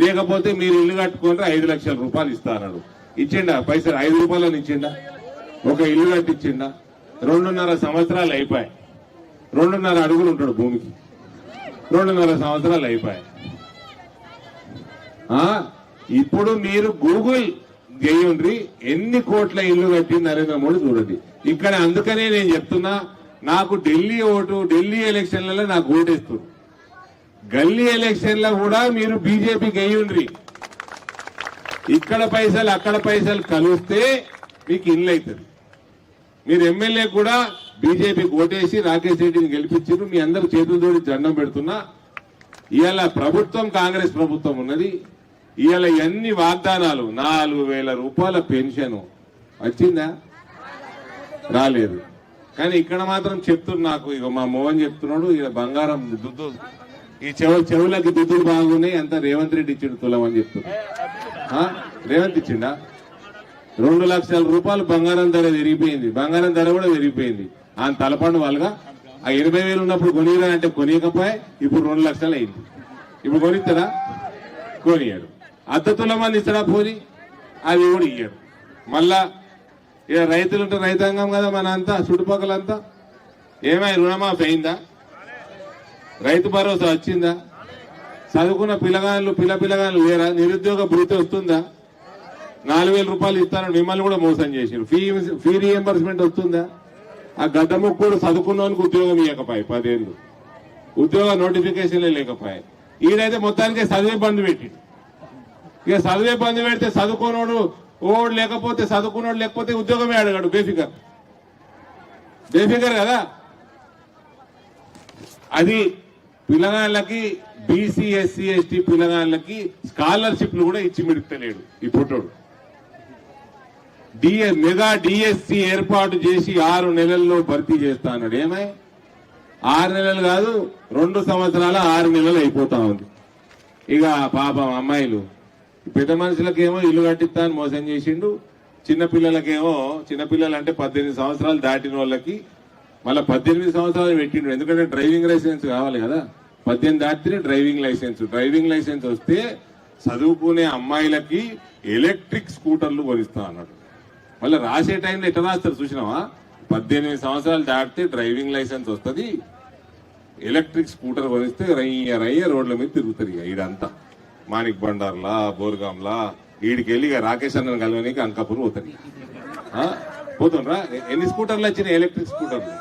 లేకపోతే మీరు ఇల్లు కట్టుకుంటే 5 లక్షల రూపాయలు ఇస్తా అన్నాడు. ఇచ్చిండా పైసలు? 5 రూపాయలని ఇచ్చిండా? ఒక ఇల్లు కట్టించిండా? 2.5 సంవత్సరాలు అయిపోయాయి. 2.5 అడుగులు ఉంటాడు భూమికి. 2.5 సంవత్సరాలు అయిపోయాయి. ఇప్పుడు మీరు గూగుల్ చేయండి, ఎన్ని కోట్ల ఇల్లు కట్టి నరేంద్ర మోడీ చూడండి. ఇక్కడ అందుకనే నేను చెప్తున్నా, నాకు ఢిల్లీ ఓటు, ఢిల్లీ ఎలక్షన్లలో నాకు ఓటేస్తారు. గల్లీ ఎలక్షన్లో కూడా మీరు బీజేపీకి అయ్యుండ్రి. ఇక్కడ పైసలు అక్కడ పైసలు కలిస్తే మీకు ఇల్లు అవుతుంది. మీరు ఎమ్మెల్యే కూడా బీజేపీకి ఓటేసి రాకేష్ రెడ్డిని గెలిపించారు. మీ అందరూ చేతులు తోడి దండం పెడుతున్నా. ఇవాళ ప్రభుత్వం కాంగ్రెస్ ప్రభుత్వం ఉన్నది. ఇవాళ ఎన్ని వాగ్దానాలు, 4,000 రూపాయల పెన్షన్ వచ్చిందా? రాలేదు. కానీ ఇక్కడ మాత్రం చెప్తున్నారు నాకు. ఇక మా మోహన్ చెప్తున్నాడు, ఇక బంగారం దుద్దు, ఈ చెవులకి దుద్దులు బాగున్నాయి, అంతా రేవంత్ రెడ్డి ఇచ్చిండు తులం అని చెప్తున్నాడు. రేవంత్ ఇచ్చిండా? 2 లక్షల రూపాయలు బంగారం ధర పెరిగిపోయింది. బంగారం ధర కూడా పెరిగిపోయింది. ఆయన తలపండు వాళ్ళగా ఆ 80,000 ఉన్నప్పుడు కొనిరా అంటే కొనియకపోయా, ఇప్పుడు 2 లక్షలు అయింది. ఇప్పుడు కొనిస్తారా? కొనియాడు. అద్దతులమని ఇస్తాడా? పోని అది కూడా ఇయ్యాడు. మళ్ళా ఇక రైతులుంటే రైతాంగం కదా మన అంతా, చుట్టుపక్కలంతా. ఏమై రుణమాఫీ అయిందా? రైతు భరోసా వచ్చిందా? చదువుకున్న పిల్లగాళ్ళు లేరా? నిరుద్యోగ భృతి వస్తుందా? 4,000 రూపాయలు ఇస్తాను, మిమ్మల్ని కూడా మోసం చేసారు. ఫీ రీఎంబర్స్మెంట్ వస్తుందా? ఆ గడ్డముక్కుడు చదువుకున్నవానికి ఉద్యోగం ఇవ్వకపోయి 10 ఏళ్ళు, ఉద్యోగ నోటిఫికేషన్లే లేకపోయాయి. ఈయనైతే మొత్తానికి చదివే బంధు పెట్టిండు. ఇక చదివే బంధు పెడితే చదువుకున్నోడు ఓడు లేకపోతే, చదువుకున్నోడు లేకపోతే ఉద్యోగమే అడగాడు. బేఫికర్ కదా. అది పిల్లగాళ్ళకి, బీసీ ఎస్సీ ఎస్టీ పిల్లగాళ్ళకి స్కాలర్షిప్లు కూడా ఇచ్చి మిడుతలేడు ఈ పుట్టోడు. మెగా డిఎస్సి ఏర్పాటు చేసి 6 నెలల్లో భర్తీ చేస్తా అన్నాడు. ఏమై 6 నెలలు కాదు, 2 సంవత్సరాల 6 నెలలు అయిపోతా ఉంది. ఇక పాపం అమ్మాయిలు, పెద్ద మనుషులకేమో ఇల్లు కట్టిస్తా అని మోసం చేసిండు. చిన్నపిల్లలకేమో, చిన్నపిల్లలు అంటే 18 సంవత్సరాలు దాటిన వాళ్ళకి మళ్ళీ 18 సంవత్సరాలు పెట్టిండు. ఎందుకంటే డ్రైవింగ్ లైసెన్స్ కావాలి కదా. 18 దాటితే డ్రైవింగ్ లైసెన్స్ వస్తే చదువుకునే అమ్మాయిలకి ఎలక్ట్రిక్ స్కూటర్లు కొనిస్తా అన్నాడు. మళ్ళీ రాసే టైంలో ఎట్లా రాస్తారు చూసినావా? 18 సంవత్సరాలు దాటితే డ్రైవింగ్ లైసెన్స్ వస్తుంది, ఎలక్ట్రిక్ స్కూటర్ కొనిస్తే రయ్య రోడ్ల మీద తిరుగుతారు. ఇక ఈడంతా మాణిక్ బండార్లా, బోర్గాంలా, ఈడికెళ్ళి ఇక రాకేష్ అన్నను కలవనికి అంకాపూర్ పోతారు. పోతుండ్రా? ఎన్ని స్కూటర్లు వచ్చినాయి? ఎలక్ట్రిక్ స్కూటర్లు